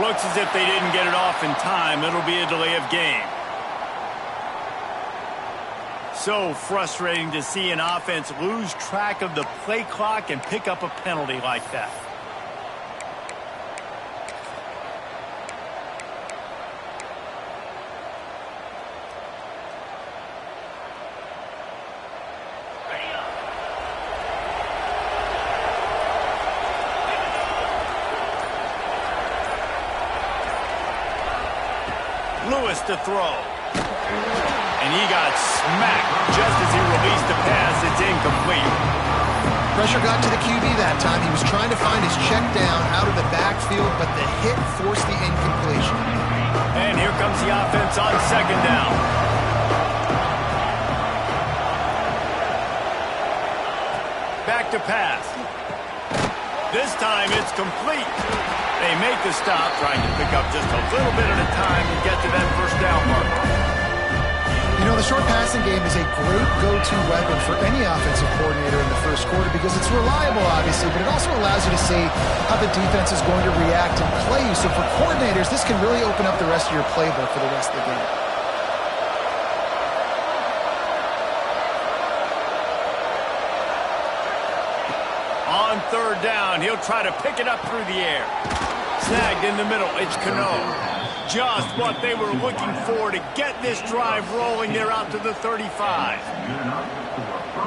Looks as if they didn't get it off in time. It'll be a delay of game. So frustrating to see an offense lose track of the play clock and pick up a penalty like that. Lewis to throw. And he got smacked just as he released the pass. It's incomplete. Pressure got to the QB that time. He was trying to find his check down out of the backfield, but the hit forced the incompletion. And here comes the offense on second down. Back to pass. This time it's complete. They make the stop, trying to pick up just a little bit at a time to get to that first down mark. You know, the short passing game is a great go-to weapon for any offensive coordinator in the first quarter because it's reliable, obviously, but it also allows you to see how the defense is going to react and play you. So for coordinators, this can really open up the rest of your playbook for the rest of the game. On third down, he'll try to pick it up through the air. Snagged in the middle, it's Cano. Just what they were looking for to get this drive rolling. They're out to the 35.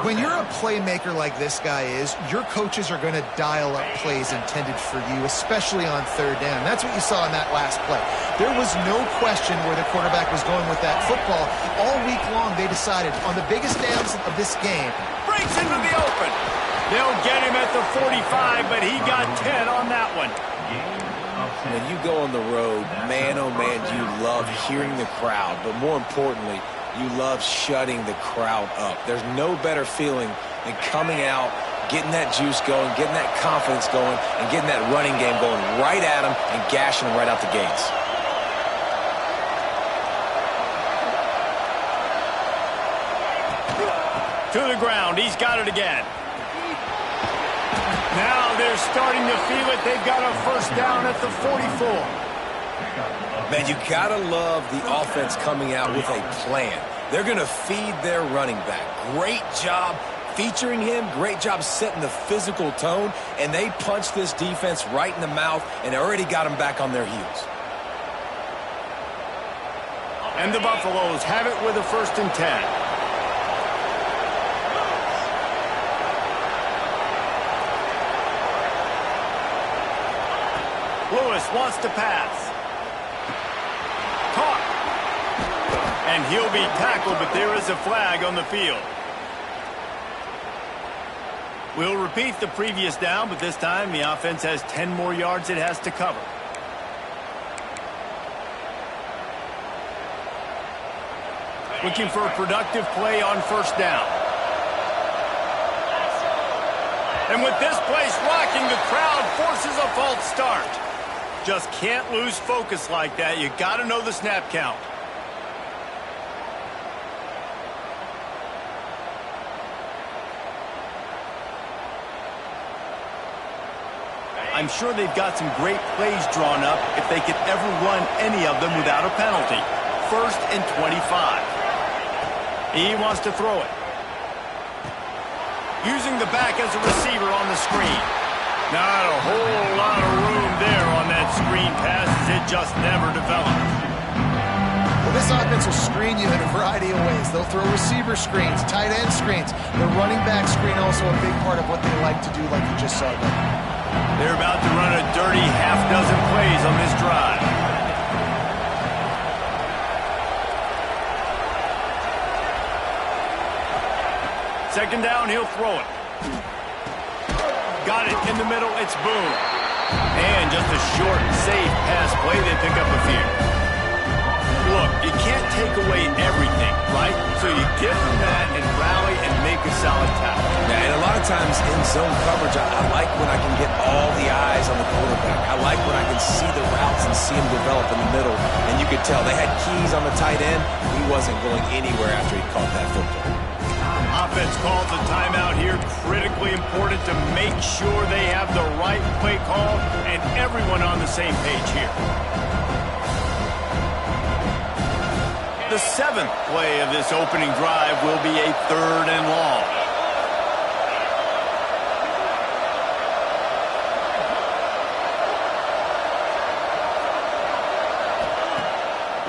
When you're a playmaker like this guy is, your coaches are going to dial up plays intended for you, especially on third down. That's what you saw in that last play. There was no question where the quarterback was going with that football. All week long, they decided on the biggest downs of this game. Breaks into the open. They'll get him at the 45, but he got 10 on that one. When you go on the road, man, oh man, you love hearing the crowd, but more importantly, you love shutting the crowd up. There's no better feeling than coming out, getting that juice going, getting that confidence going, and getting that running game going right at them and gashing them right out the gates. To the ground, he's got it again. Now they're starting to feel it. They've got a first down at the 44. Man, you gotta love the offense coming out with a plan. They're gonna feed their running back. Great job featuring him. Great job setting the physical tone. And they punched this defense right in the mouth and already got them back on their heels. And the Buffaloes have it with a 1st and 10. Lewis wants to pass. Caught. And he'll be tackled, but there is a flag on the field. We'll repeat the previous down, but this time the offense has 10 more yards it has to cover. Looking for a productive play on 1st down. And with this place rocking, the crowd forces a false start. Just can't lose focus like that. You got to know the snap count. I'm sure they've got some great plays drawn up if they could ever run any of them without a penalty. 1st and 25. He wants to throw it. Using the back as a receiver on the screen. Not a whole lot of room there on that screen pass as it just never developed. Well, this offense will screen you in a variety of ways. They'll throw receiver screens, tight end screens. The running back screen also a big part of what they like to do, like you just saw them. They're about to run a dirty half-dozen plays on this drive. Second down, he'll throw it. Got it in the middle, it's Boone. And just a short, safe pass play, they pick up a few. Look, you can't take away everything, right? So you give them that and rally and make a solid tackle. Yeah, and a lot of times in zone coverage, I like when I can get all the eyes on the quarterback. I like when I can see the routes and see them develop in the middle. And you could tell they had keys on the tight end. He wasn't going anywhere after he caught that football. offense calls a timeout here. Critically important to make sure they have the right play call and everyone on the same page here. The 7th play of this opening drive will be a 3rd and long.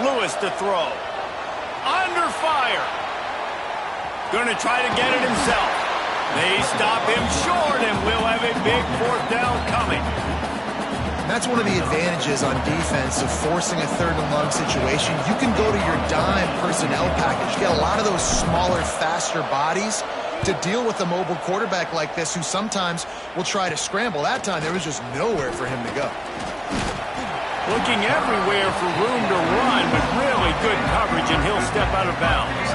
Lewis to throw. Under fire. Going to try to get it himself. They stop him short, and we'll have a big 4th down coming. That's one of the advantages on defense of forcing a 3rd and long situation. You can go to your dime personnel package. Get a lot of those smaller, faster bodies to deal with a mobile quarterback like this who sometimes will try to scramble. That time, there was just nowhere for him to go. Looking everywhere for room to run, but really good coverage, and he'll step out of bounds.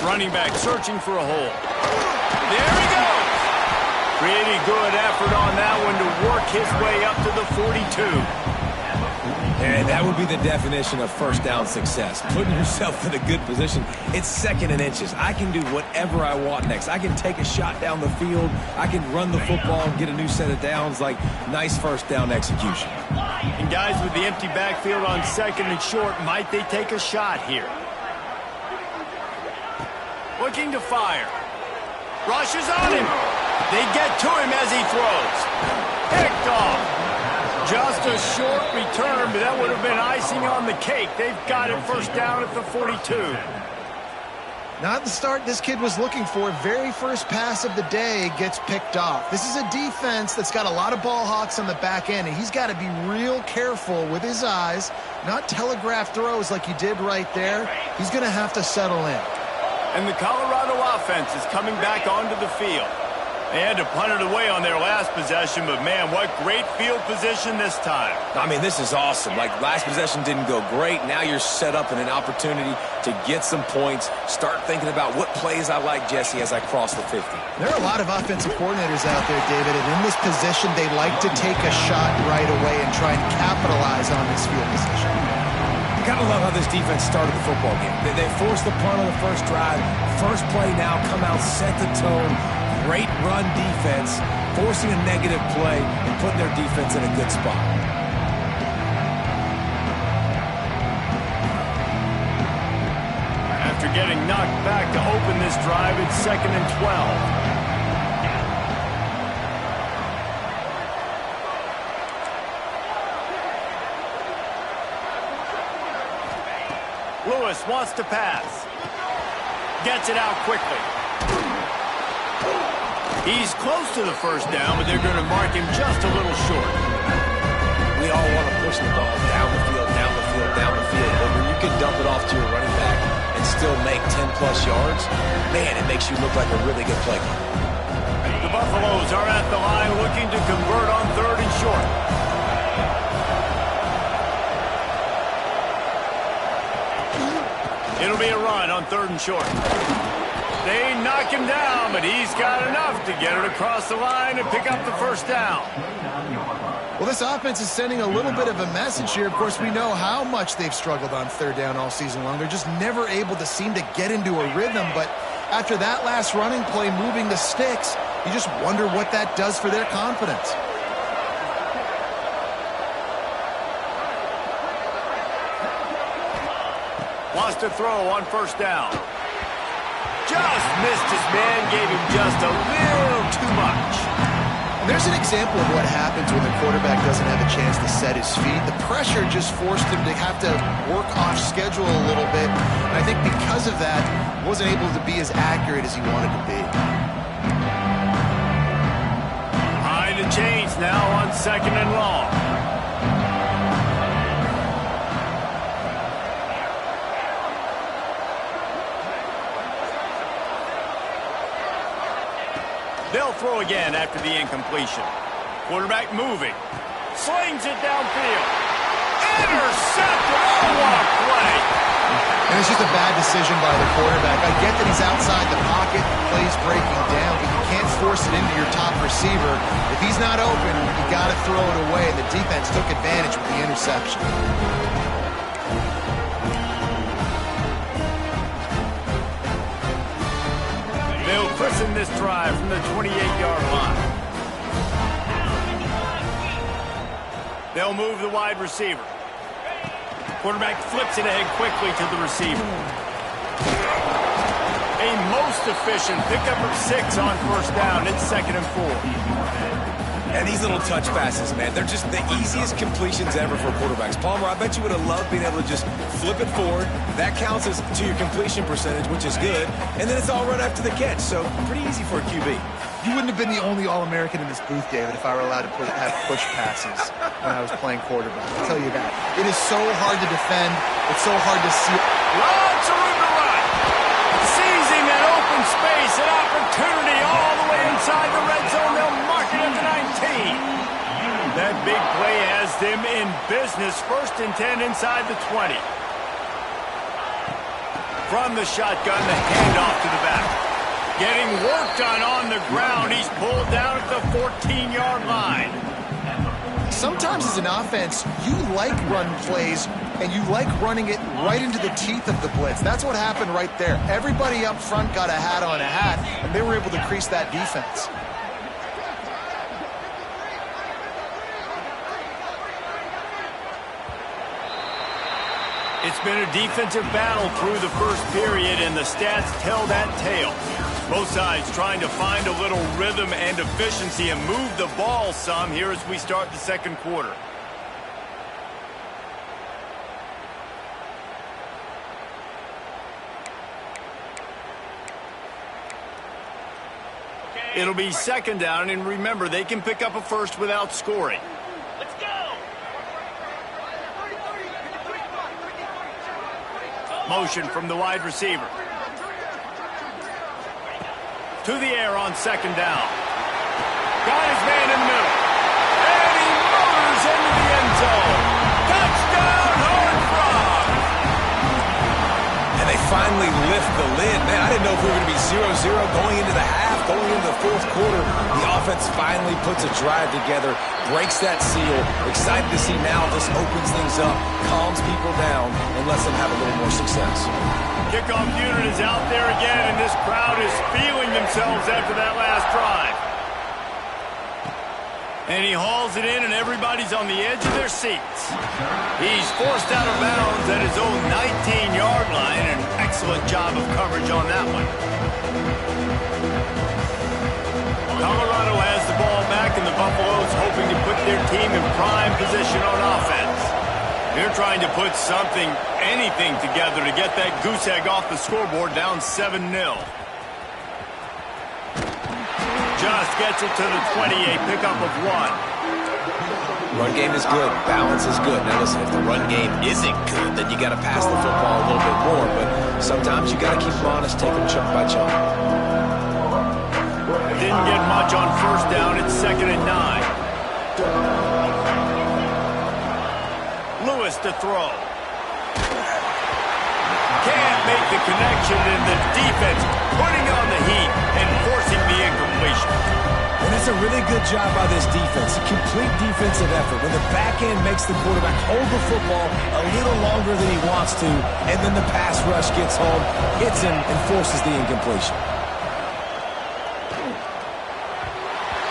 Running back searching for a hole. There he goes. Pretty good effort on that one to work his way up to the 42. And that would be the definition of first down success. Putting yourself in a good position. It's 2nd and inches. I can do whatever I want next. I can take a shot down the field. I can run the football and get a new set of downs. Like, nice first down execution. And guys with the empty backfield on 2nd and short, might they take a shot here? Looking to fire. Rushes on him. They get to him as he throws. Picked off. Just a short return, but that would have been icing on the cake. They've got it 1st down at the 42. Not the start this kid was looking for. Very first pass of the day gets picked off. This is a defense that's got a lot of ball hawks on the back end, and he's got to be real careful with his eyes, not telegraph throws like he did right there. He's going to have to settle in. And the Colorado offense is coming back onto the field. They had to punt it away on their last possession, but man, what great field position this time. I mean, this is awesome. Like, last possession didn't go great. Now you're set up in an opportunity to get some points. Start thinking about what plays I like, Jesse, as I cross the 50. There are a lot of offensive coordinators out there, David, and in this position, they like to take a shot right away and try and capitalize on this field position. You gotta love how this defense started the football game. They forced the punt on the first drive. First play now, come out, set the tone. Great run defense, forcing a negative play and putting their defense in a good spot. After getting knocked back to open this drive, it's 2nd and 12. Lewis wants to pass. Gets it out quickly. He's close to the 1st down, but they're going to mark him just a little short. We all want to push the ball down the field, down the field, down the field. But when you can dump it off to your running back and still make 10-plus yards, man, it makes you look like a really good play caller. The Buffaloes are at the line looking to convert on 3rd and short. It'll be a run on 3rd and short. They knock him down, but he's got enough to get it across the line and pick up the 1st down. Well, this offense is sending a little bit of a message here. Of course, we know how much they've struggled on 3rd down all season long. They're just never able to seem to get into a rhythm. But after that last running play, moving the sticks, you just wonder what that does for their confidence. Wants to throw on 1st down. Just missed his man, gave him just a little too much. And there's an example of what happens when the quarterback doesn't have a chance to set his feet. The pressure just forced him to have to work off schedule a little bit. And I think because of that, he wasn't able to be as accurate as he wanted to be. Behind the chains now on 2nd and long. They'll throw again after the incompletion. Quarterback moving. Slings it downfield. Intercepted. Oh, what a play. And it's just a bad decision by the quarterback. I get that he's outside the pocket, the play's breaking down, but you can't force it into your top receiver. If he's not open, you got to throw it away. The defense took advantage with the interception. They'll christen this drive from the 28-yard line. They'll move the wide receiver. Quarterback flips it ahead quickly to the receiver. A most efficient pickup of 6 on first down. It's 2nd and 4. And these little touch passes, man, they're just the easiest completions ever for quarterbacks. Palmer, I bet you would have loved being able to just flip it forward. That counts as to your completion percentage, which is good. And then it's all run after the catch, so pretty easy for a QB. You wouldn't have been the only All-American in this booth, David, if I were allowed to have push passes when I was playing quarterback. I'll tell you that. It is so hard to defend. It's so hard to see. Lots of room to run. Seizing that open space, an opportunity all the way inside the red zone. They'll mark it at the 19. That big play has them in business. 1st and 10 inside the 20. From the shotgun, the handoff to the back. Getting work done on the ground. He's pulled down at the 14-yard line. Sometimes as an offense, you like run plays, and you like running it right into the teeth of the blitz. That's what happened right there. Everybody up front got a hat on a hat, and they were able to crease that defense. It's been a defensive battle through the first period, and the stats tell that tale. Both sides trying to find a little rhythm and efficiency and move the ball some here as we start the 2nd quarter. It'll be 2nd down, and remember, they can pick up a first without scoring. Let's go! Motion from the wide receiver. To the air on 2nd down. Got his man in the middle. And he motors into the end zone. Touchdown, Horned Frog! And they finally lift the lid. Man, I didn't know if we were going to be 0-0 going into the half, going into the 4th quarter. The offense finally puts a drive together, breaks that seal. Excited to see now this opens things up, calms people down, and lets them have a little more success. Kickoff unit is out there again, and this crowd is feeling themselves after that last drive. And he hauls it in, and everybody's on the edge of their seats. He's forced out of bounds at his own 19-yard line. An excellent job of coverage on that one. Colorado has the ball back, and the Buffaloes hoping to put their team in prime position on offense. They're trying to put something, anything together to get that goose egg off the scoreboard, down 7-0. Just gets it to the 28, pickup of 1. Run game is good. Balance is good. Now listen, if the run game isn't good, then you got to pass the football a little bit more. But sometimes you got to keep them honest, take them chunk by chunk. Didn't get much on first down. It's 2nd and 9. Lewis to throw. Can't make the connection, and the defense putting on the heat and forcing the incompletion. And it's a really good job by this defense. A complete defensive effort. When the back end makes the quarterback hold the football a little longer than he wants to, and then the pass rush gets home, hits him, and forces the incompletion.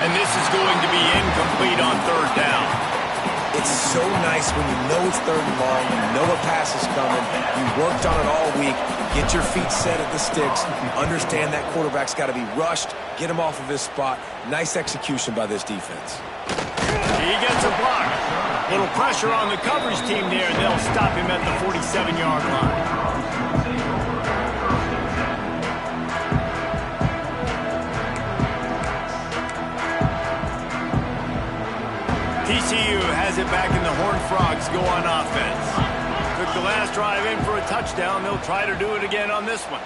And this is going to be incomplete on 3rd down. It's so nice when you know it's 3rd and long, you know a pass is coming, you worked on it all week, get your feet set at the sticks, understand that quarterback's got to be rushed, get him off of his spot. Nice execution by this defense. He gets a block. Little pressure on the coverage team there, and they'll stop him at the 47-yard line. TCU has it back, and the Horned Frogs go on offense. Took the last drive in for a touchdown. They'll try to do it again on this one.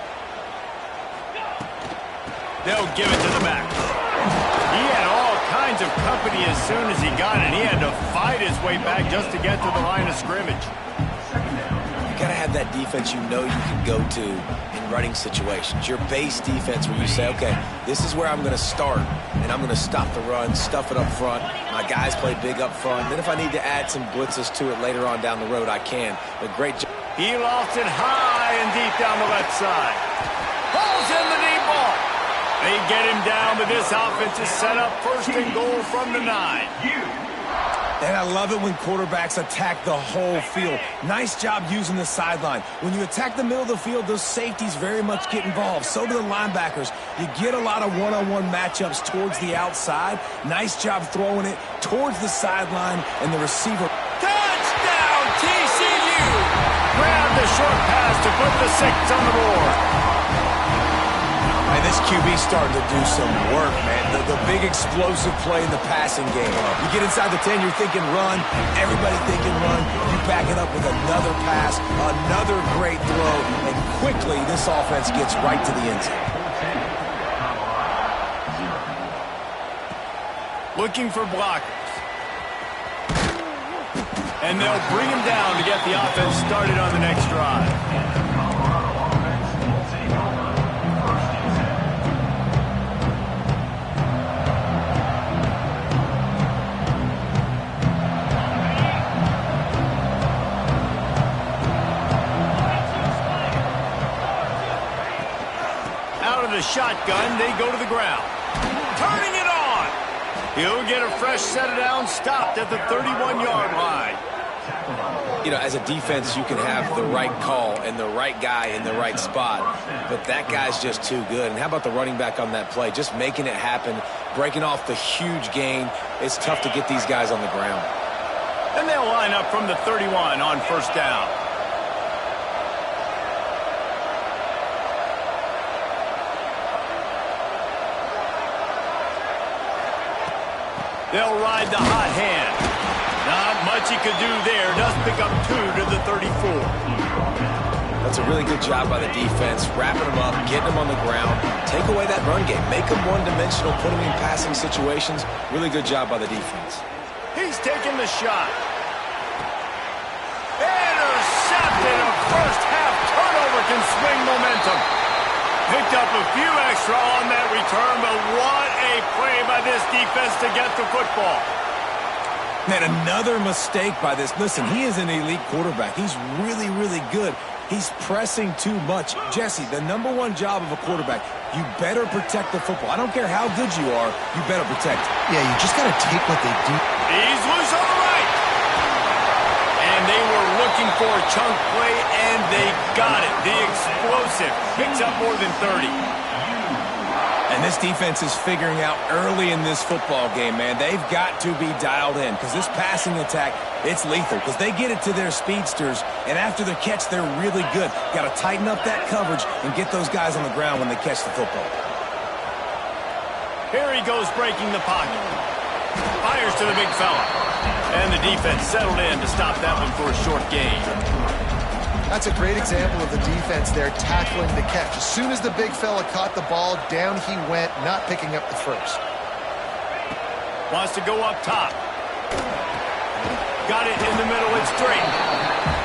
They'll give it to the back. He had all kinds signs of company as soon as he got it. He had to fight his way back just to get to the line of scrimmage. You got to have that defense you know you can go to in running situations. Your base defense where you say, okay, this is where I'm going to start, and I'm going to stop the run, stuff it up front. My guys play big up front. Then if I need to add some blitzes to it later on down the road, I can. But great job. He lost it high and deep down the left side. Pulls in the deep ball. They get him down, but this offense is set up first and goal from the 9. And I love it when quarterbacks attack the whole field. Nice job using the sideline. When you attack the middle of the field, those safeties very much get involved. So do the linebackers. You get a lot of one-on-one matchups towards the outside. Nice job throwing it towards the sideline and the receiver. Touchdown, TCU! Grab the short pass to put the 6 on the board. And this QB starting to do some work, man. The big explosive play in the passing game. You get inside the 10, you're thinking run. Everybody thinking run. You back it up with another pass, another great throw, and quickly this offense gets right to the end zone. Looking for blockers. And they'll bring him down to get the offense started on the next drive. The shotgun, they go to the ground. Turning it on. He'll get a fresh set of downs, stopped at the 31-yard line. You know, as a defense, you can have the right call and the right guy in the right spot, but that guy's just too good. And how about the running back on that play? Just making it happen, breaking off the huge gain. It's tough to get these guys on the ground. And they'll line up from the 31 on first down. They'll ride the hot hand. Not much he could do there. Does pick up 2 to the 34. That's a really good job by the defense, wrapping them up, getting them on the ground. Take away that run game. Make them one-dimensional, put them in passing situations. Really good job by the defense. He's taking the shot. Intercepted. A first-half turnover can swing momentum. Picked up a few extra on that return, but what a play by this defense to get the football. Man, another mistake by this. Listen, he is an elite quarterback. He's really, really good. He's pressing too much. Jesse, the #1 job of a quarterback, you better protect the football. I don't care how good you are, you better protect it. Yeah, you just got to take what they do. He's loose on the right. And they were looking for a chunk play, and they got it. The explosive picks up more than 30. And this defense is figuring out early in this football game, man. They've got to be dialed in because this passing attack, it's lethal because they get it to their speedsters, and after the catch, they're really good. Got to tighten up that coverage and get those guys on the ground when they catch the football. Here he goes breaking the pocket. Fires to the big fella. And the defense settled in to stop that one for a short gain. That's a great example of the defense there tackling the catch. As soon as the big fella caught the ball, down he went, not picking up the first. Wants to go up top. Got it in the middle and straight.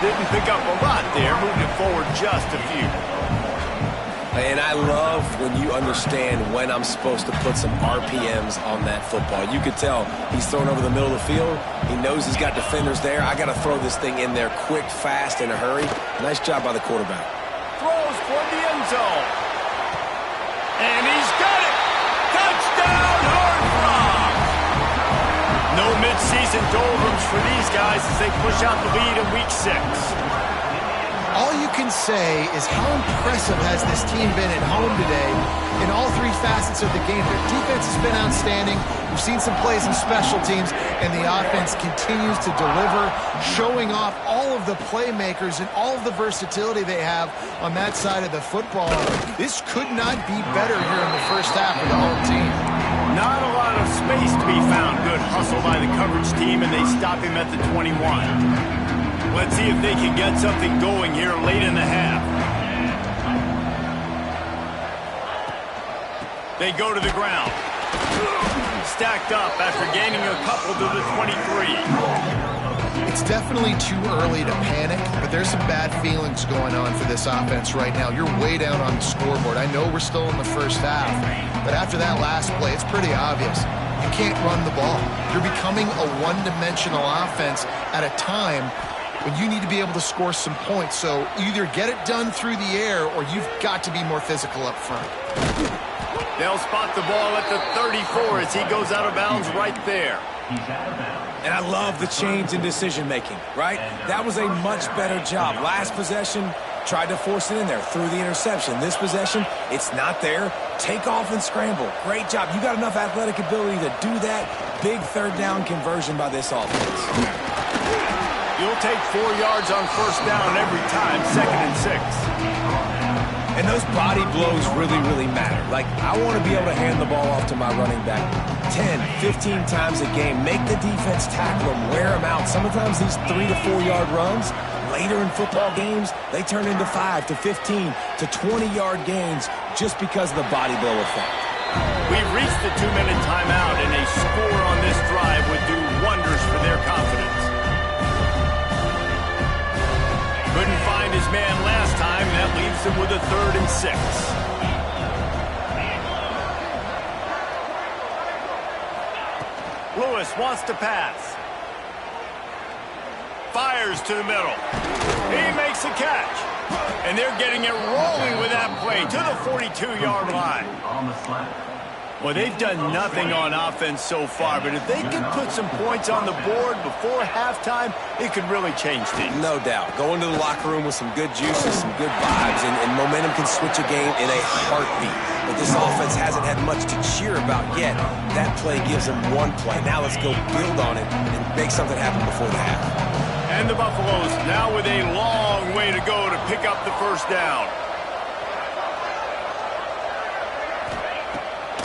Didn't pick up a lot there, moved it forward just a few. And I love when you understand when I'm supposed to put some RPMs on that football. You could tell he's throwing over the middle of the field. He knows he's got defenders there. I got to throw this thing in there quick, fast, in a hurry. Nice job by the quarterback. Throws toward the end zone. And he's got it. Touchdown, hard rock. No midseason doldrums for these guys as they push out the lead in week 6. All you can say is how impressive has this team been at home today in all 3 facets of the game. Their defense has been outstanding. We've seen some plays in special teams, and the offense continues to deliver, showing off all of the playmakers and all of the versatility they have on that side of the football. This could not be better here in the first half of the home team. Not a lot of space to be found. Good hustle by the coverage team, and they stop him at the 21. Let's see if they can get something going here late in the half. They go to the ground. stacked up after gaining a couple to the 23. It's definitely too early to panic, but there's some bad feelings going on for this offense right now. You're way down on the scoreboard. I know we're still in the first half, but after that last play, it's pretty obvious. You can't run the ball. You're becoming a one-dimensional offense at a time when you need to be able to score some points. So either get it done through the air or you've got to be more physical up front. They'll spot the ball at the 34 as he goes out of bounds right there. And I love the change in decision-making, right? That was a much better job. Last possession, tried to force it in there, threw the interception. This possession, it's not there. Take off and scramble. Great job. You got enough athletic ability to do that. Big third down conversion by this offense. You'll take 4 yards on first down every time, 2nd and 6. And those body blows really, really matter. Like, I want to be able to hand the ball off to my running back 10, 15 times a game. Make the defense tackle them, wear them out. Sometimes these 3 to 4 yard runs, later in football games, they turn into 5 to 15 to 20-yard gains just because of the body blow effect. We've reached the 2-minute timeout, and a score on this drive would do wonders for their confidence. Couldn't find his man last time. That leaves him with a 3rd and 6. Lewis wants to pass. Fires to the middle. He makes a catch. And they're getting it rolling with that play to the 42-yard line. Well, they've done nothing on offense so far, but if they can put some points on the board before halftime, it could really change things. No doubt. Go into the locker room with some good juices, some good vibes, and momentum can switch a game in a heartbeat. But this offense hasn't had much to cheer about yet. That play gives them one play. Now let's go build on it and make something happen before the half. And the Buffaloes now with a long way to go to pick up the first down.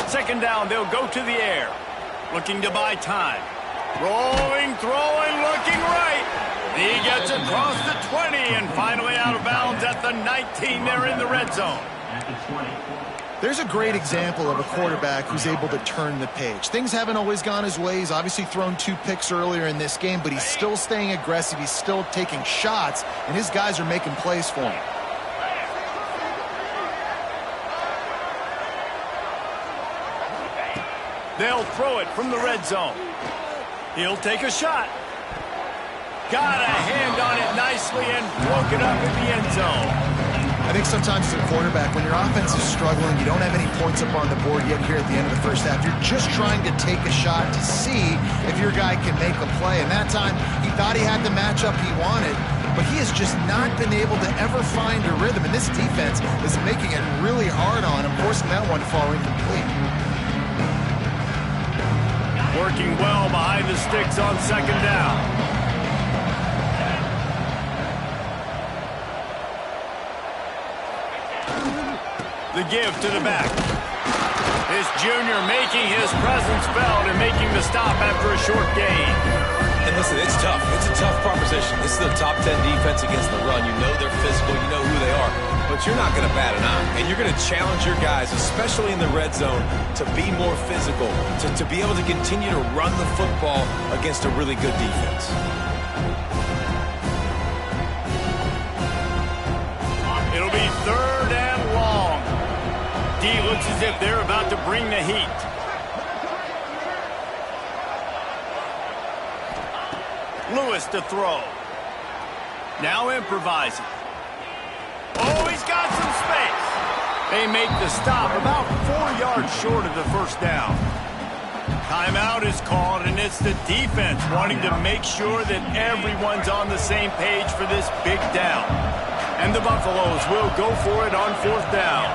2nd down, they'll go to the air. Looking to buy time. Rolling, throwing, looking right. He gets across the 20 and finally out of bounds at the 19. They're in the red zone. There's a great example of a quarterback who's able to turn the page. Things haven't always gone his way. He's obviously thrown 2 picks earlier in this game, but he's still staying aggressive. He's still taking shots, and his guys are making plays for him. They'll throw it from the red zone. He'll take a shot. Got a hand on it nicely and broke it up in the end zone. I think sometimes as a quarterback, when your offense is struggling, you don't have any points up on the board yet here at the end of the first half. You're just trying to take a shot to see if your guy can make a play. And that time, he thought he had the matchup he wanted, but he has just not been able to ever find a rhythm. And this defense is making it really hard on him, forcing that one to fall incomplete. Working well behind the sticks on 2nd down. The give to the back. This junior making his presence felt and making the stop after a short gain. And listen, it's tough. It's a tough proposition. This is the top 10 defense against the run. You know they're physical. You know who they are. But you're not going to bat an eye. And you're going to challenge your guys, especially in the red zone, to be more physical, to be able to continue to run the football against a really good defense. It'll be 3rd and long. D looks as if they're about to bring the heat. Lewis to throw. Now improvising. Oh, he's got some space. They make the stop about 4 yards short of the first down. Timeout is called, and it's the defense wanting to make sure that everyone's on the same page for this big down. And the Buffaloes will go for it on 4th down.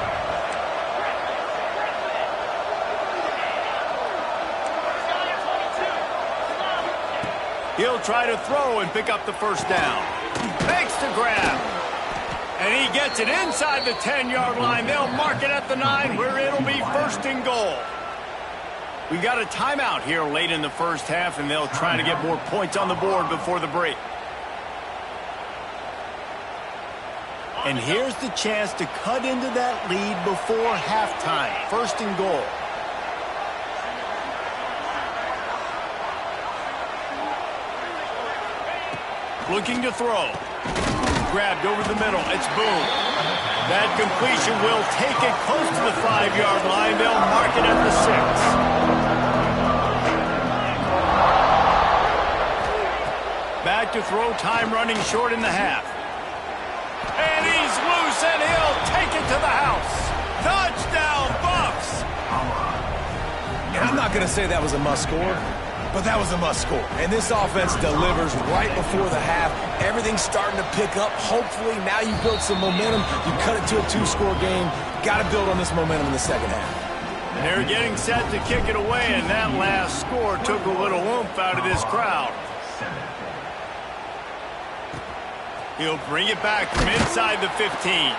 He'll try to throw and pick up the first down. Makes the grab. And he gets it inside the 10-yard line. They'll mark it at the 9 where it'll be 1st and goal. We got a timeout here late in the first half, and they'll try to get more points on the board before the break. And here's the chance to cut into that lead before halftime. 1st and goal. Looking to throw. Grabbed over the middle. It's Boone. That completion will take it close to the 5-yard line. They'll mark it at the 6. Back to throw. Time running short in the half. And he's loose, and he'll take it to the house. Touchdown, Buffs! And I'm not going to say that was a must-score, but that was a must-score. And this offense delivers right before the half. Everything's starting to pick up. Hopefully, now you build some momentum. You cut it to a 2-score game. Got to build on this momentum in the second half. And they're getting set to kick it away, and that last score took a little oomph out of this crowd. He'll bring it back from inside the 15.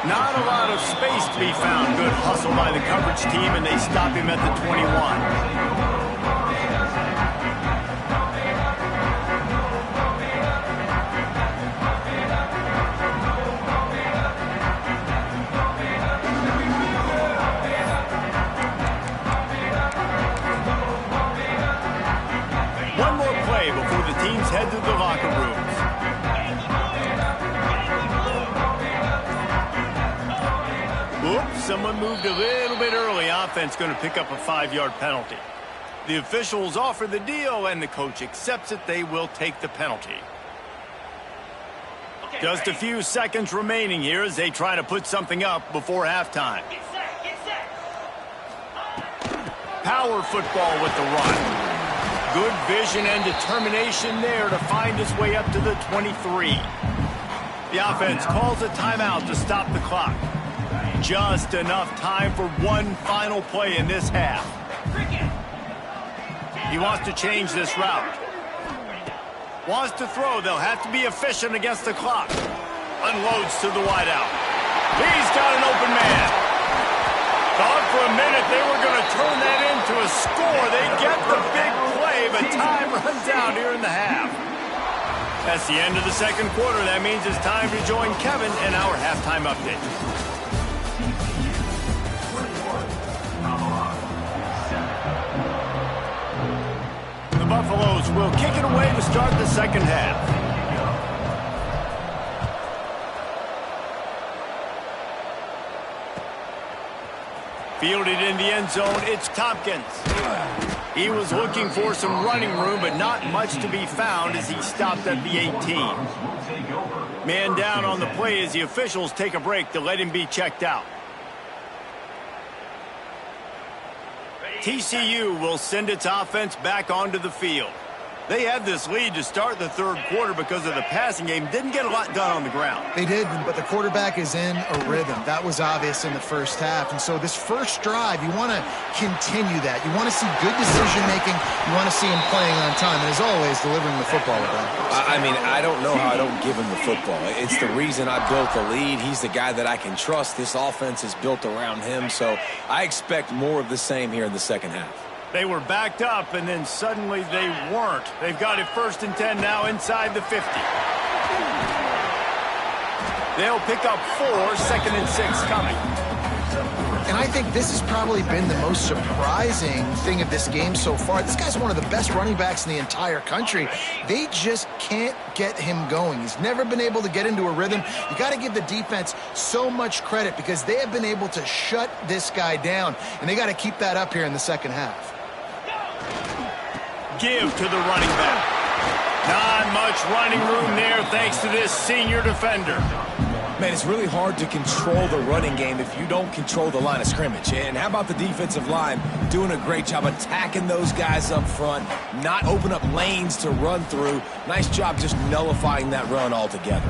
Not a lot of space to be found. Good hustle by the coverage team, and they stop him at the 21. One more play before the teams head to the locker rooms. Oops, someone moved a little bit early. Offense going to pick up a 5-yard penalty. The officials offer the deal, and the coach accepts it. They will take the penalty. Just a few seconds remaining here as they try to put something up before halftime. Power football with the run. Good vision and determination there to find his way up to the 23. The offense calls a timeout to stop the clock. Just enough time for one final play in this half. He wants to change this route. Wants to throw. They'll have to be efficient against the clock. Unloads to the wideout. He's got an open man. Thought for a minute they were going to turn that into a score. They get the big play, but time runs out here in the half. That's the end of the second quarter. That means it's time to join Kevin in our halftime update. The Buffaloes will kick it away to start the second half. Fielded in the end zone, it's Tompkins. He was looking for some running room, but not much to be found as he stopped at the 18. Man down on the play as the officials take a break to let him be checked out. TCU will send its offense back onto the field. They had this lead to start the third quarter because of the passing game. Didn't get a lot done on the ground. They did, but the quarterback is in a rhythm. That was obvious in the first half. And so this first drive, you want to continue that. You want to see good decision-making. You want to see him playing on time. And as always, delivering the football with that. I mean, I don't know how I don't give him the football. It's the reason I built the lead. He's the guy that I can trust. This offense is built around him. So I expect more of the same here in the second half. They were backed up, and then suddenly they weren't. They've got it 1st and 10 now inside the 50. They'll pick up 4, 2nd and 6 coming. And I think this has probably been the most surprising thing of this game so far. This guy's one of the best running backs in the entire country. They just can't get him going. He's never been able to get into a rhythm. You got to give the defense so much credit because they have been able to shut this guy down, and they got to keep that up here in the second half. Give to the running back. Not much running room there thanks to this senior defender. Man, it's really hard to control the running game if you don't control the line of scrimmage. And how about the defensive line doing a great job attacking those guys up front, not open up lanes to run through. Nice job just nullifying that run altogether.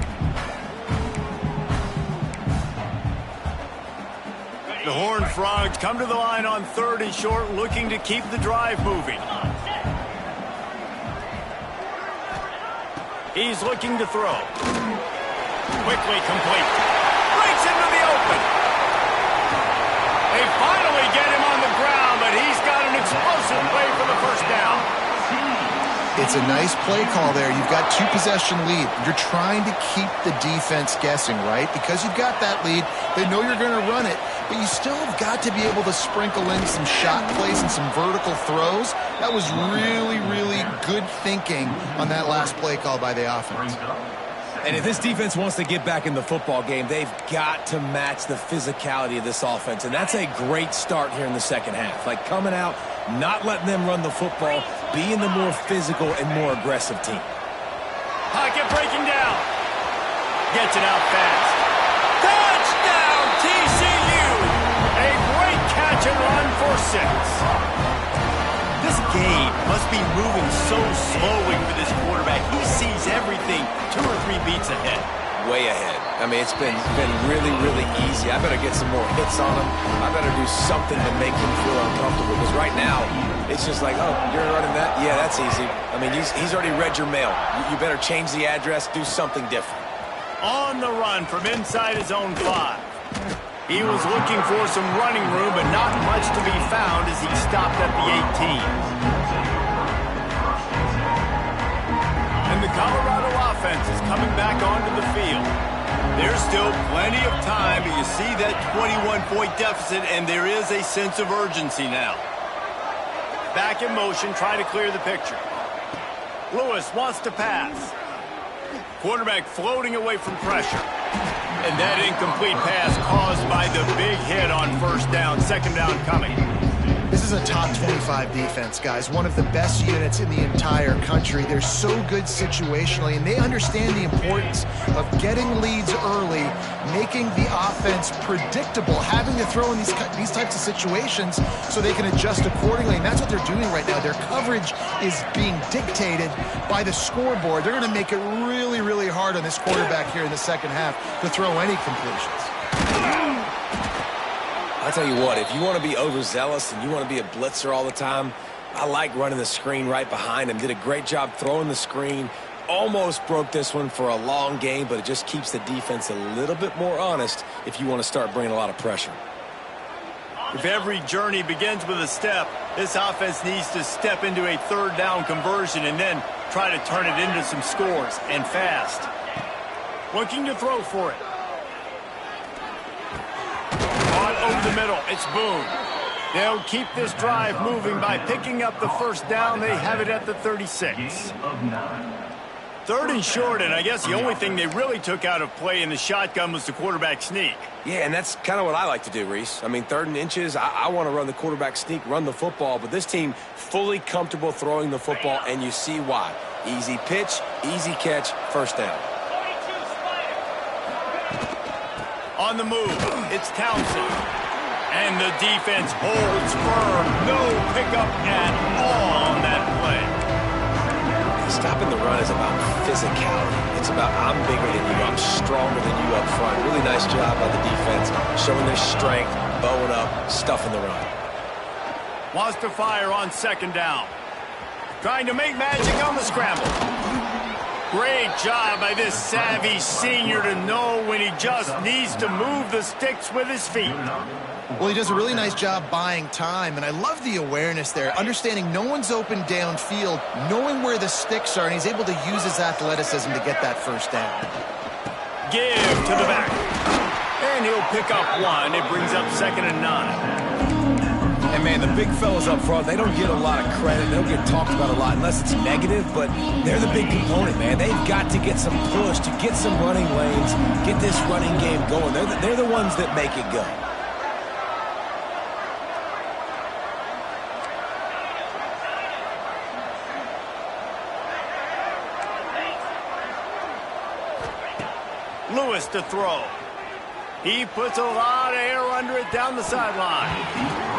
The Horned Frogs come to the line on 3rd and short, looking to keep the drive moving. He's looking to throw. Quickly complete. Breaks into the open. They finally get him on the ground, but he's got an explosive play for the first down. It's a nice play call there. You've got 2-possession lead. You're trying to keep the defense guessing, right? Because you've got that lead, they know you're going to run it, but you still have got to be able to sprinkle in some shot plays and some vertical throws. That was really, really good thinking on that last play call by the offense. And if this defense wants to get back in the football game, they've got to match the physicality of this offense. And that's a great start here in the second half. Like coming out, not letting them run the football, being the more physical and more aggressive team. Pocket breaking down. Gets it out fast. Touchdown, TCU! A great catch and run for 6. This game must be moving so slowly for this quarterback. He sees everything 2 or 3 beats ahead. Way ahead. I mean, it's been really, really easy. I better get some more hits on him. I better do something to make him feel uncomfortable. Because right now, it's just like, oh, you're running that? Yeah, that's easy. I mean, he's already read your mail. You better change the address, do something different. On the run from inside his own 5. He was looking for some running room, but not much to be found as he stopped at the 18. And the Colorado offense is coming back onto the field. There's still plenty of time, but you see that 21-point deficit, and there is a sense of urgency now. Back in motion, try to clear the picture. Lewis wants to pass. Quarterback floating away from pressure. And that incomplete pass caused by the big hit on first down. Second down coming. This is a top 25 defense, guys. One of the best units in the entire country. They're so good situationally, and they understand the importance of getting leads early, making the offense predictable, having to throw in these types of situations so they can adjust accordingly. And that's what they're doing right now. Their coverage is being dictated by the scoreboard. They're going to make it really, really hard on this quarterback here in the second half to throw any completions. I'll tell you what, if you want to be overzealous and you want to be a blitzer all the time, I like running the screen right behind him. Did a great job throwing the screen. Almost broke this one for a long game, but it just keeps the defense a little bit more honest if you want to start bringing a lot of pressure. If every journey begins with a step, this offense needs to step into a third down conversion and then try to turn it into some scores, and fast. Looking to throw for it. Over the middle, it's Boone. They'll keep this drive moving by picking up the first down. They have it at the 36. 3rd and short, and I guess the only thing they really took out of play in the shotgun was the quarterback sneak. Yeah, and that's kind of what I like to do, Reese. I mean, 3rd and inches, I want to run the quarterback sneak, run the football, but this team fully comfortable throwing the football, and you see why. Easy pitch, easy catch, first down. On the move, it's Townsend. And the defense holds firm. No pickup at all on that play. Stopping the run is about physicality. It's about I'm bigger than you, I'm stronger than you up front. Really nice job by the defense, showing their strength, bowing up, stuffing the run. Wants to fire on second down. Trying to make magic on the scramble. Great job by this savvy senior to know when he just needs to move the sticks with his feet. Well, he does a really nice job buying time, and I love the awareness there, understanding no one's open downfield, knowing where the sticks are, and he's able to use his athleticism to get that first down. Give to the back. And he'll pick up 1. It brings up 2nd and 9. And, man, the big fellas up front, they don't get a lot of credit. They don't get talked about a lot unless it's negative, but they're the big component, man. They've got to get some push to get some running lanes, get this running game going. They're the ones that make it go. Lewis to throw. He puts a lot of air under it down the sideline.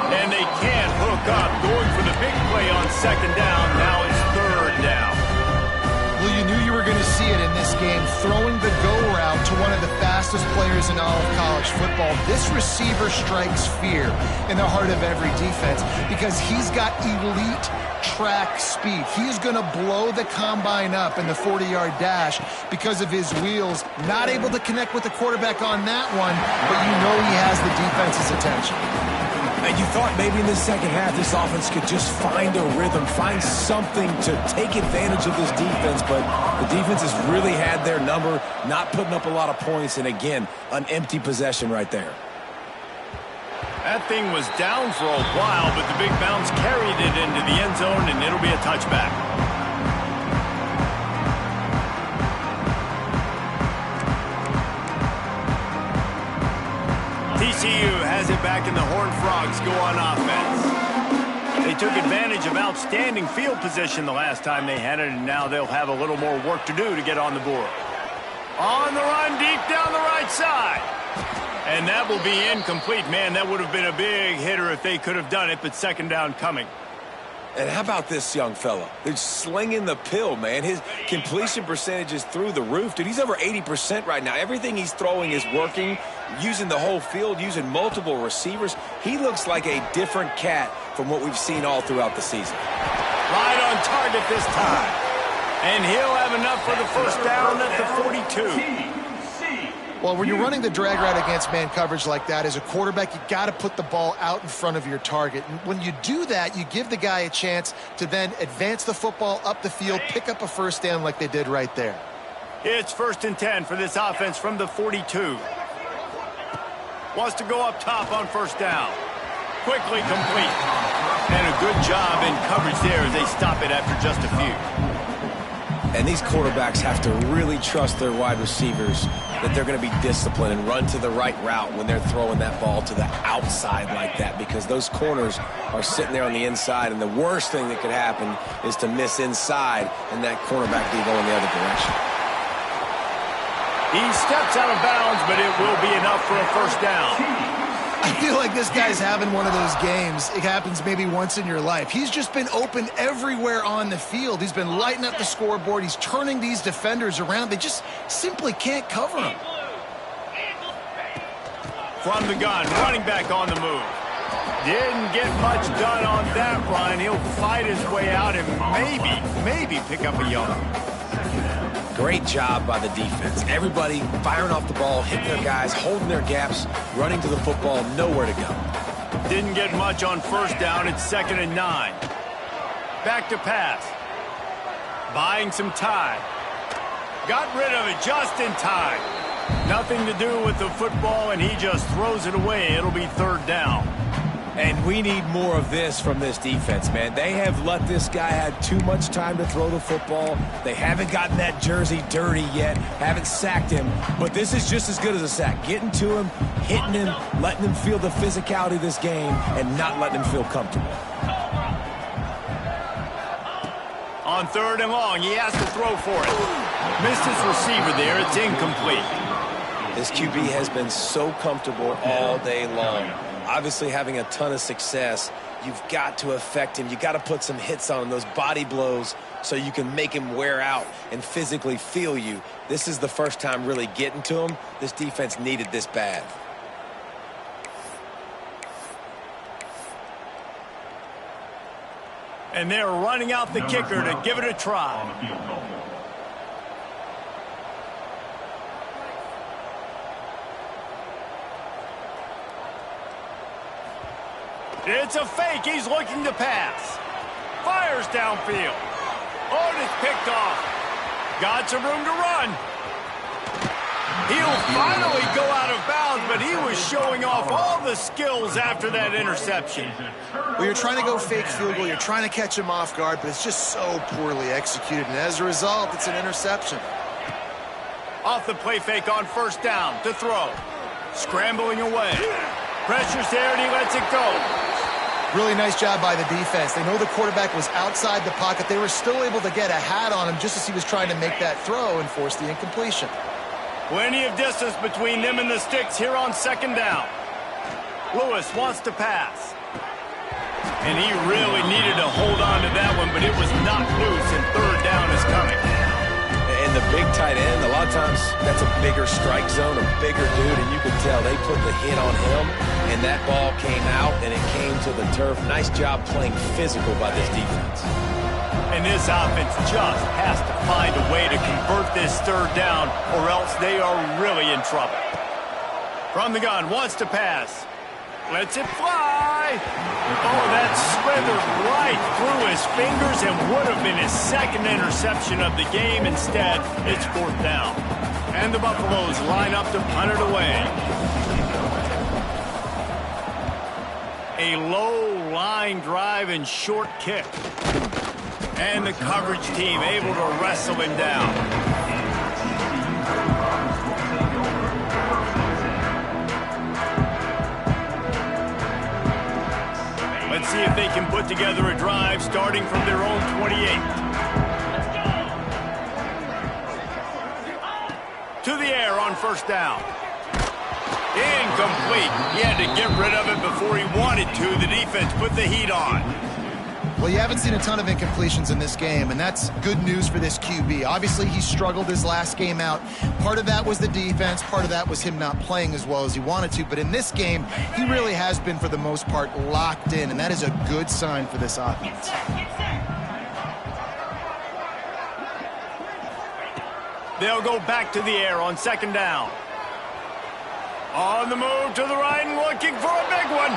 And they can't hook up. Going for the big play on second down. Now it's third down. Well, you knew you were going to see it in this game, throwing the go route to one of the fastest players in all of college football. This receiver strikes fear in the heart of every defense because he's got elite track speed. He is going to blow the combine up in the 40-yard dash because of his wheels. Not able to connect with the quarterback on that one, but you know he has the defense's attention. And you thought maybe in the second half this offense could just find a rhythm, find something to take advantage of this defense, but the defense has really had their number, not putting up a lot of points, and again, an empty possession right there. That thing was down for a while, but the big bounce carried it into the end zone, and it'll be a touchback. TCU has it back, and the Horned Frogs go on offense. They took advantage of outstanding field position the last time they had it, and now they'll have a little more work to do to get on the board. On the run, deep down the right side. And that will be incomplete. Man, that would have been a big hitter if they could have done it, but second down coming. And how about this young fella? They're slinging the pill, man. His completion percentage is through the roof. Dude, he's over 80% right now. Everything he's throwing is working, using the whole field, using multiple receivers. He looks like a different cat from what we've seen all throughout the season. Right on target this time. And he'll have enough for the first down at the 42. Well, when you're running the drag route against man coverage like that, as a quarterback, you got to put the ball out in front of your target. And when you do that, you give the guy a chance to then advance the football up the field, pick up a first down like they did right there. It's 1st and 10 for this offense from the 42. Wants to go up top on first down. Quickly complete. And a good job in coverage there as they stop it after just a few. And these quarterbacks have to really trust their wide receivers that they're going to be disciplined and run to the right route when they're throwing that ball to the outside like that, because those corners are sitting there on the inside, and the worst thing that could happen is to miss inside and that cornerback be going the other direction. He steps out of bounds, but it will be enough for a first down. I feel like this guy's having one of those games. It happens maybe once in your life. He's just been open everywhere on the field. He's been lighting up the scoreboard. He's turning these defenders around. They just simply can't cover him. From the gun, running back on the move. Didn't get much done on that run. He'll fight his way out and maybe pick up a yard. Great job by the defense. Everybody firing off the ball, hitting their guys, holding their gaps, running to the football, nowhere to go. Didn't get much on first down. It's 2nd and 9. Back to pass. Buying some time. Got rid of it just in time. Nothing to do with the football, and he just throws it away. It'll be 3rd down. And we need more of this from this defense, man. They have let this guy have too much time to throw the football. They haven't gotten that jersey dirty yet, haven't sacked him. But this is just as good as a sack. Getting to him, hitting him, letting him feel the physicality of this game, and not letting him feel comfortable. On 3rd and long, he has to throw for it. Missed his receiver there. It's incomplete. This QB has been so comfortable all day long. Obviously having a ton of success. You've got to affect him. You've got to put some hits on him, those body blows, so you can make him wear out and physically feel you. This is the first time really getting to him. This defense needed this bad. And they're running out the kicker to give it a try. It's a fake. He's looking to pass. Fires downfield. Oh, and it's picked off. Got some room to run. He'll finally go out of bounds, but he was showing off all the skills after that interception. Well, you're trying to go fake field goal. You're trying to catch him off guard, but it's just so poorly executed. And as a result, it's an interception. Off the play fake on first down to throw. Scrambling away. Pressure's there, and he lets it go. Really nice job by the defense. They know the quarterback was outside the pocket. They were still able to get a hat on him just as he was trying to make that throw and force the incompletion. Plenty of distance between them and the sticks here on 2nd down. Lewis wants to pass. And he really needed to hold on to that one, but it was not loose, and 3rd down is coming. And the big tight end, a lot of times that's a bigger strike zone, a bigger dude, and you can tell they put the hit on him, and that ball came out, and it came to the turf. Nice job playing physical by this defense. And this offense just has to find a way to convert this 3rd down, or else they are really in trouble. From the gun, wants to pass. Lets it fly. try. Oh, that slithered right through his fingers and would have been his second interception of the game. Instead, it's 4th down. And the Buffaloes line up to punt it away. A low line drive and short kick. And the coverage team able to wrestle him down. Let's see if they can put together a drive starting from their own 28. To the air on 1st down. Incomplete. He had to get rid of it before he wanted to. The defense put the heat on. Well, you haven't seen a ton of incompletions in this game, and that's good news for this QB. Obviously, he struggled his last game out. Part of that was the defense. Part of that was him not playing as well as he wanted to. But in this game, he really has been, for the most part, locked in, and that is a good sign for this offense. They'll go back to the air on 2nd down. On the move to the right and looking for a big one.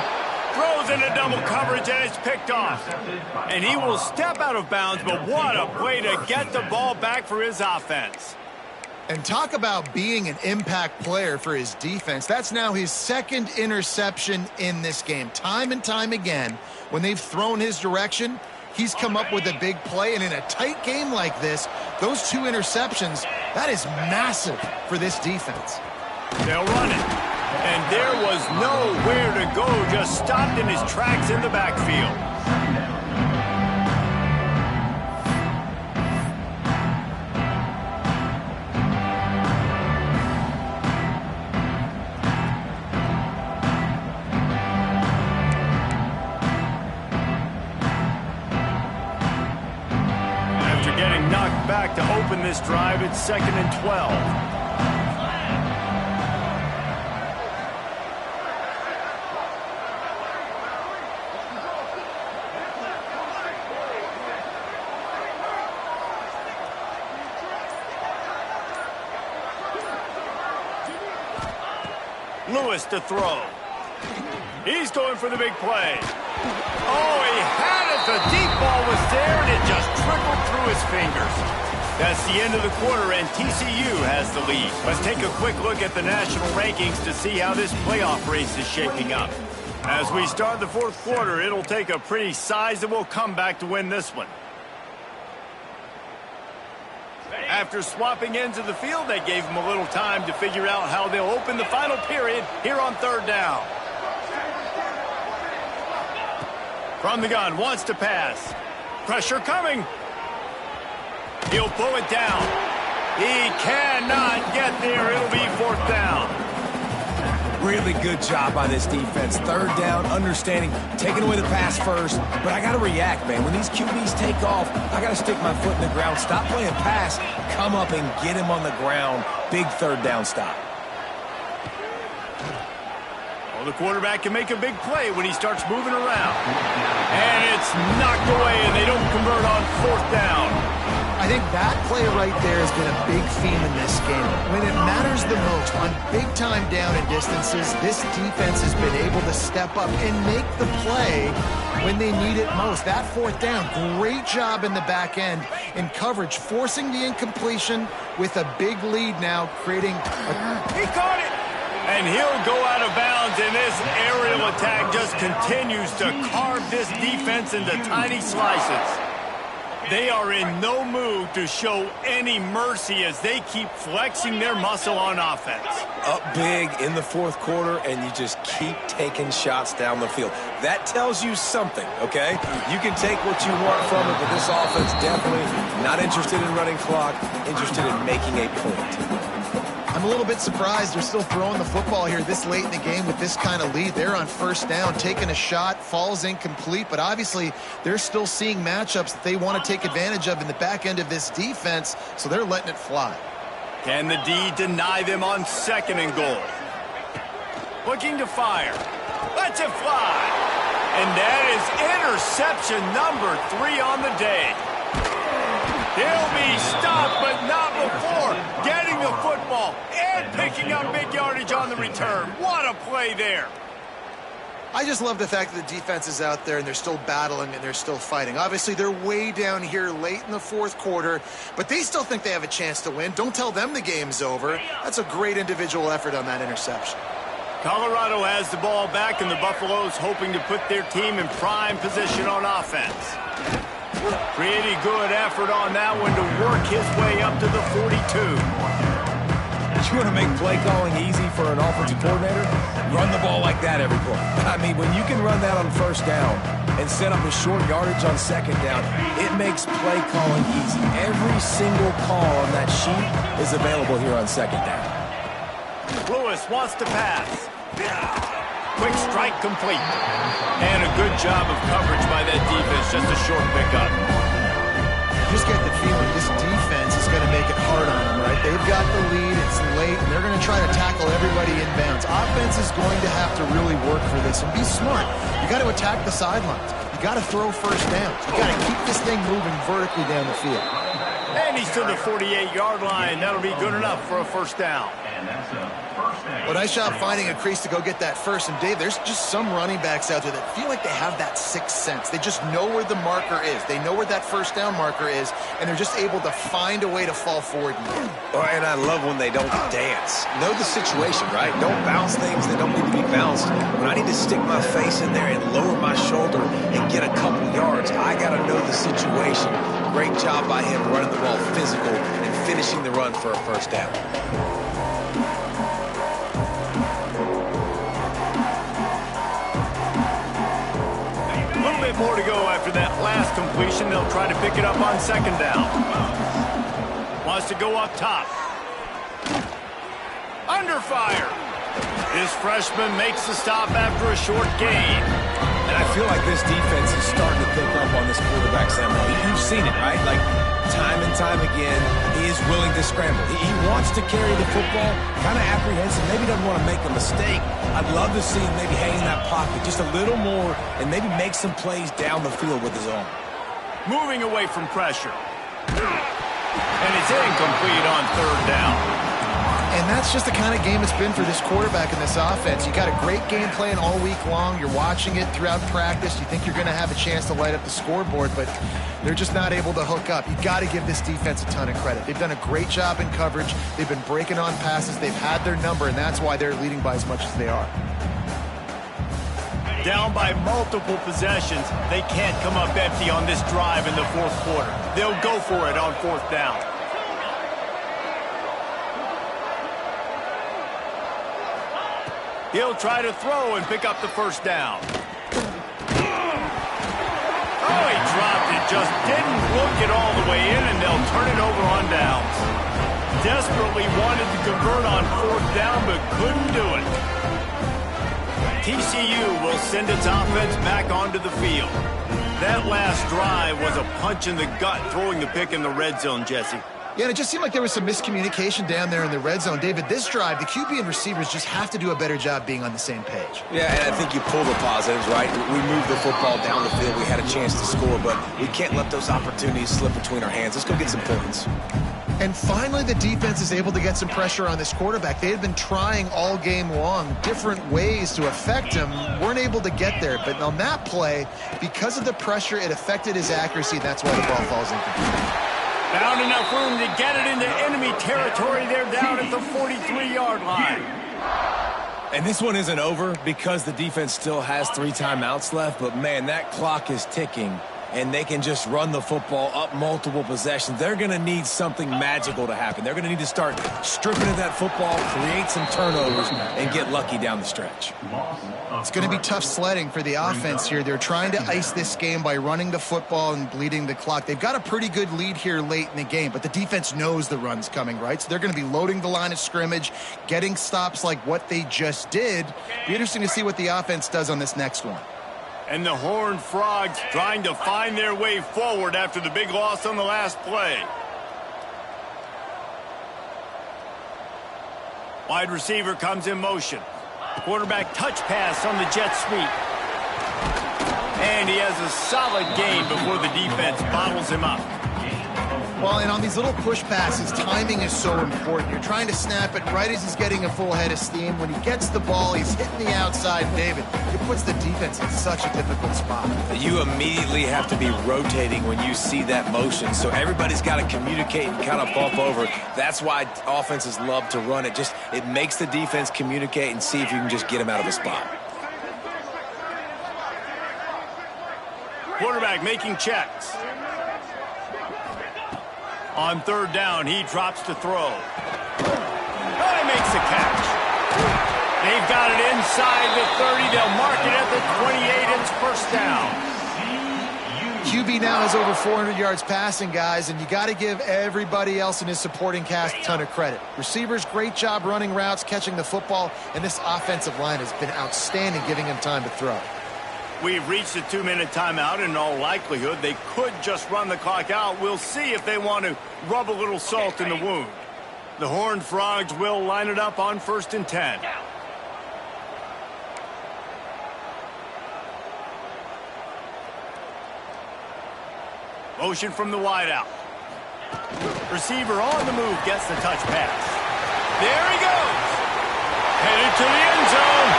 Throws into double coverage and it's picked off. And he will step out of bounds, but what a play to get the ball back for his offense. And talk about being an impact player for his defense. That's now his 2nd interception in this game. Time and time again, when they've thrown his direction, he's come up with a big play. And in a tight game like this, those 2 interceptions, that is massive for this defense. They'll run it. And there was nowhere to go, just stopped in his tracks in the backfield. After getting knocked back to open this drive, it's 2nd and 12. Lewis to throw. He's going for the big play. Oh, he had it. The deep ball was there, and it just trickled through his fingers. That's the end of the quarter, and TCU has the lead. Let's take a quick look at the national rankings to see how this playoff race is shaping up. As we start the 4th quarter, it'll take a pretty sizable comeback to win this one. After swapping ends of the field, they gave him a little time to figure out how they'll open the final period here on 3rd down. From the gun, wants to pass. Pressure coming. He'll pull it down. He cannot get there. It'll be 4th down. Really good job by this defense. 3rd down, understanding, taking away the pass first. But I got to react, man. When these QBs take off, I got to stick my foot in the ground. Stop playing pass. Come up and get him on the ground. Big 3rd down stop. Well, the quarterback can make a big play when he starts moving around. And it's knocked away, and they don't convert on 4th down. I think that play right there has been a big theme in this game. When it matters the most, on big-time down and distances, this defense has been able to step up and make the play when they need it most. That 4th down, great job in the back end in coverage, forcing the incompletion with a big lead now, creating a... He caught it! And he'll go out of bounds, and this aerial attack just continues to carve this defense into tiny slices. They are in no mood to show any mercy as they keep flexing their muscle on offense. Up big in the 4th quarter, and you just keep taking shots down the field. That tells you something, okay? You can take what you want from it, but this offense definitely not interested in running clock, interested in making a point. I'm a little bit surprised they're still throwing the football here this late in the game with this kind of lead. They're on 1st down, taking a shot, falls incomplete, but obviously they're still seeing matchups that they want to take advantage of in the back end of this defense, so they're letting it fly. Can the D deny them on 2nd and goal? Looking to fire. Lets it fly. And that is interception number 3 on the day. He'll be stopped, but not before getting the football and picking up big yardage on the return. What a play there. I just love the fact that the defense is out there and they're still battling and they're still fighting. Obviously, they're way down here late in the fourth quarter, but they still think they have a chance to win. Don't tell them the game's over. That's a great individual effort on that interception. Colorado has the ball back, and the Buffaloes hoping to put their team in prime position on offense. Pretty good effort on that one to work his way up to the 42. You want to make play calling easy for an offensive coordinator? Run the ball like that every play. I mean, when you can run that on first down and set up a short yardage on second down, it makes play calling easy. Every single call on that sheet is available here on second down. Lewis wants to pass. Quick strike complete. And a good job of coverage by that defense. Just a short pickup. Just get the feeling this defense is going to make it hard on them, right? They've got the lead, it's late, and they're going to try to tackle everybody inbounds. Offense is going to have to really work for this and be smart. You got to attack the sidelines. You got to throw first downs. You got to keep this thing moving vertically down the field. And he's to the 48-yard line. That'll be good enough for a first down. Well, nice job finding a crease to go get that first. And, Dave, there's just some running backs out there that feel like they have that sixth sense. They just know where the marker is. They know where that first down marker is, and they're just able to find a way to fall forward and get it. And I love when they don't dance. Know the situation, right? Don't bounce things that don't need to be bounced. When I need to stick my face in there and lower my shoulder and get a couple yards, I got to know the situation. Great job by him running the ball physical and finishing the run for a first down. More to go after that last completion. They'll try to pick it up on second down. Wants to go up top. Under fire. This freshman makes the stop after a short gain. And I feel like this defense is starting to pick up on this quarterback, Samuel. You've seen it, right? Like, time and time again, he is willing to scramble. He wants to carry the football, kind of apprehensive, maybe doesn't want to make a mistake. I'd love to see him maybe hang in that pocket just a little more and maybe make some plays down the field with his arm. Moving away from pressure. And it's incomplete on third down. And that's just the kind of game it's been for this quarterback in this offense. You got a great game plan all week long. You're watching it throughout practice. You think you're going to have a chance to light up the scoreboard, but they're just not able to hook up. You got to give this defense a ton of credit. They've done a great job in coverage. They've been breaking on passes. They've had their number, and that's why they're leading by as much as they are. Down by multiple possessions, they can't come up empty on this drive in the fourth quarter. They'll go for it on fourth down. He'll try to throw and pick up the first down. Oh, he dropped it. Just didn't look it all the way in, and they'll turn it over on downs. Desperately wanted to convert on fourth down, but couldn't do it. TCU will send its offense back onto the field. That last drive was a punch in the gut, throwing the pick in the red zone, Jesse. Yeah, and it just seemed like there was some miscommunication down there in the red zone. David, this drive, the QB and receivers just have to do a better job being on the same page. Yeah, and I think you pull the positives, right? We moved the football down the field. We had a chance to score, but we can't let those opportunities slip between our hands. Let's go get some points. And finally, the defense is able to get some pressure on this quarterback. They had been trying all game long different ways to affect him, weren't able to get there. But on that play, because of the pressure, it affected his accuracy. That's why the ball falls incomplete. Found enough room to get it into enemy territory. They're down at the 43-yard line. And this one isn't over because the defense still has 3 timeouts left. But, man, that clock is ticking. And they can just run the football up multiple possessions. They're going to need something magical to happen. They're going to need to start stripping at that football, create some turnovers, and get lucky down the stretch. It's going to be tough sledding for the offense here. They're trying to ice this game by running the football and bleeding the clock. They've got a pretty good lead here late in the game, but the defense knows the run's coming, right? So they're going to be loading the line of scrimmage, getting stops like what they just did. Be interesting to see what the offense does on this next one. And the Horned Frogs trying to find their way forward after the big loss on the last play. Wide receiver comes in motion. Quarterback touch pass on the jet sweep. And he has a solid gain before the defense bottles him up. Well, and on these little push passes, timing is so important. You're trying to snap it right as he's getting a full head of steam. When he gets the ball, he's hitting the outside, David. It puts the defense in such a difficult spot. You immediately have to be rotating when you see that motion, so everybody's got to communicate and kind of bump over. That's why offenses love to run it. It makes the defense communicate and see if you can just get him out of a spot. Quarterback making checks. On third down, he drops to throw. Oh, he makes the catch. They've got it inside the 30. They'll mark it at the 28. It's first down. QB now has over 400 yards passing, guys, and you got to give everybody else in his supporting cast a ton of credit. Receivers, great job running routes, catching the football, and this offensive line has been outstanding, giving him time to throw. We've reached a 2-minute timeout. In all likelihood, they could just run the clock out. We'll see if they want to rub a little salt in the wound. The Horned Frogs will line it up on 1st and 10. Motion from the wideout. Receiver on the move gets the touch pass. There he goes. Headed to the end zone.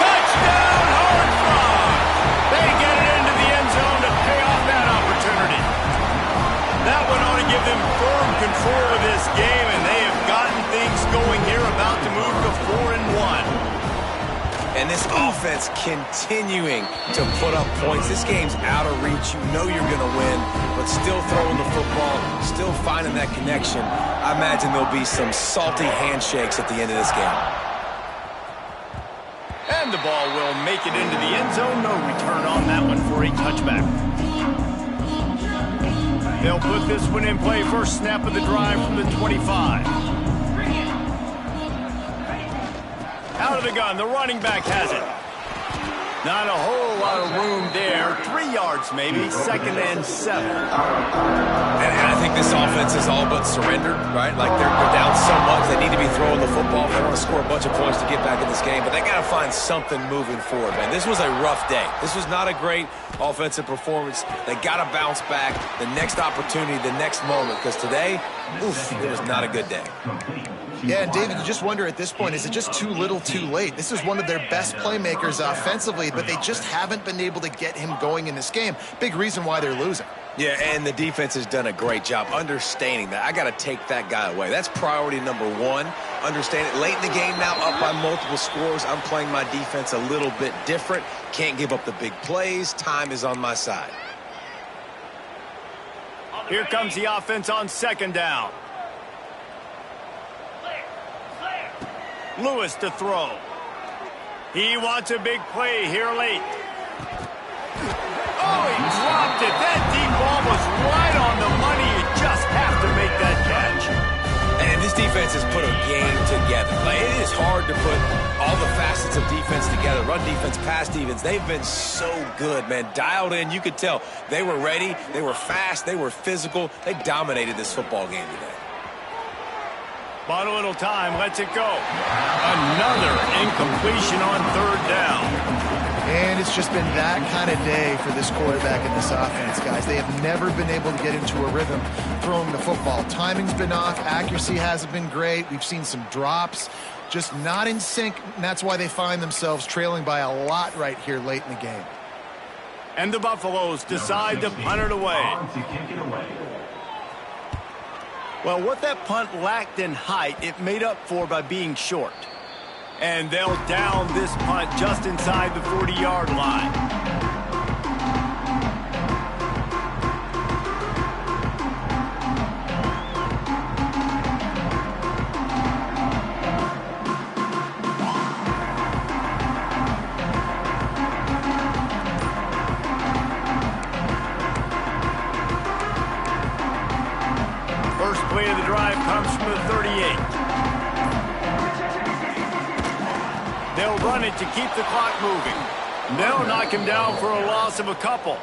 Touchdown, Horned Frogs. They get it into the end zone to pay off that opportunity. That one ought to give them firm control of this game, and they have gotten things going here, about to move to 4-1. And this offense continuing to put up points. This game's out of reach. You know you're going to win, but still throwing the football, still finding that connection. I imagine there'll be some salty handshakes at the end of this game. And the ball will make it into the end zone. No return on that one for a touchback. They'll put this one in play. First snap of the drive from the 25. Out of the gun, the running back has it. Not a whole lot of room there. 3 yards maybe, 2nd and 7. And I think this offense is all but surrendered, right? Like they're down so much, they need to be throwing the football. They want to score a bunch of points to get back in this game, but they got to find something moving forward, man. This was a rough day. This was not a great offensive performance. They got to bounce back the next opportunity, the next moment, because today, it was not a good day. Yeah, and David, you just wonder at this point, is it just too little too late? This is one of their best playmakers offensively, but they just haven't been able to get him going in this game. Big reason why they're losing. Yeah, and the defense has done a great job understanding that. I got to take that guy away. That's priority number one. Understand it. Late in the game now, up by multiple scores. I'm playing my defense a little bit different. Can't give up the big plays. Time is on my side. Here comes the offense on 2nd down. Lewis to throw. He wants a big play here late. Oh, he dropped it. That deep ball was right on the money. You just have to make that catch. And this defense has put a game together. Like, it is hard to put all the facets of defense together. Run defense, pass defense. They've been so good, man. Dialed in. You could tell they were ready. They were fast. They were physical. They dominated this football game today. Bought a little time, lets it go. Another incompletion on 3rd down. And it's just been that kind of day for this quarterback and this offense, guys. They have never been able to get into a rhythm throwing the football. Timing's been off. Accuracy hasn't been great. We've seen some drops. Just not in sync, and that's why they find themselves trailing by a lot right here late in the game. And the Buffaloes decide to punt it away. Well, what that punt lacked in height, it made up for by being short. And they'll down this punt just inside the 40-yard line. First play of the drive comes from the 38. They'll run it to keep the clock moving. They'll knock him down for a loss of a couple.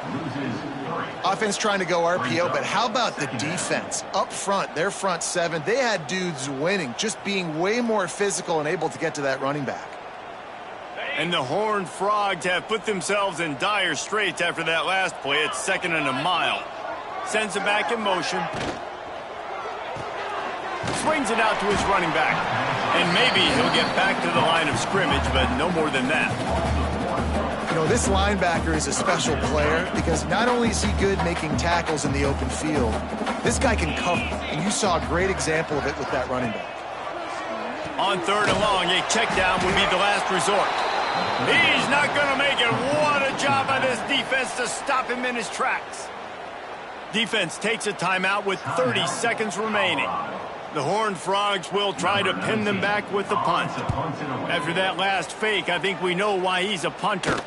Offense trying to go RPO, but how about the defense? Up front, their front seven, they had dudes winning, just being way more physical and able to get to that running back. And the Horned Frogs have put themselves in dire straits after that last play. It's 2nd and a mile. Sends it back in motion. swings it out to his running back. And maybe he'll get back to the line of scrimmage, but no more than that. You know, this linebacker is a special player because not only is he good making tackles in the open field, this guy can cover. And you saw a great example of it with that running back. On 3rd and long, a check down would be the last resort. He's not going to make it. What a job by this defense to stop him in his tracks. Defense takes a timeout with 30 seconds remaining. The Horned Frogs will try to pin them back with the punt. After that last fake, I think we know why he's a punter.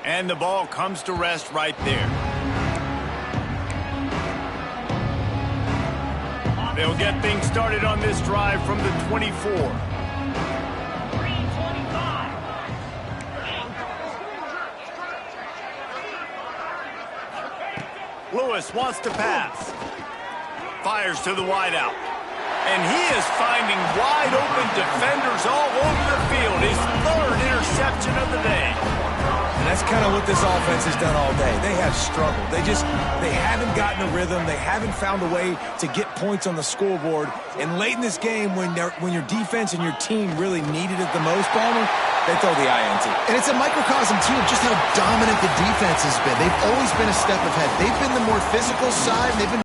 And the ball comes to rest right there. They'll get things started on this drive from the 24. Lewis wants to pass. Fires to the wideout. And he is finding wide-open defenders all over the field. His 3rd interception of the day. And that's kind of what this offense has done all day. They have struggled. They haven't gotten a rhythm. They haven't found a way to get points on the scoreboard. And late in this game, when your defense and your team really needed it the most, Palmer, they throw the INT. And it's a microcosm, too, of just how dominant the defense has been. They've always been a step ahead. They've been the more physical side. They've been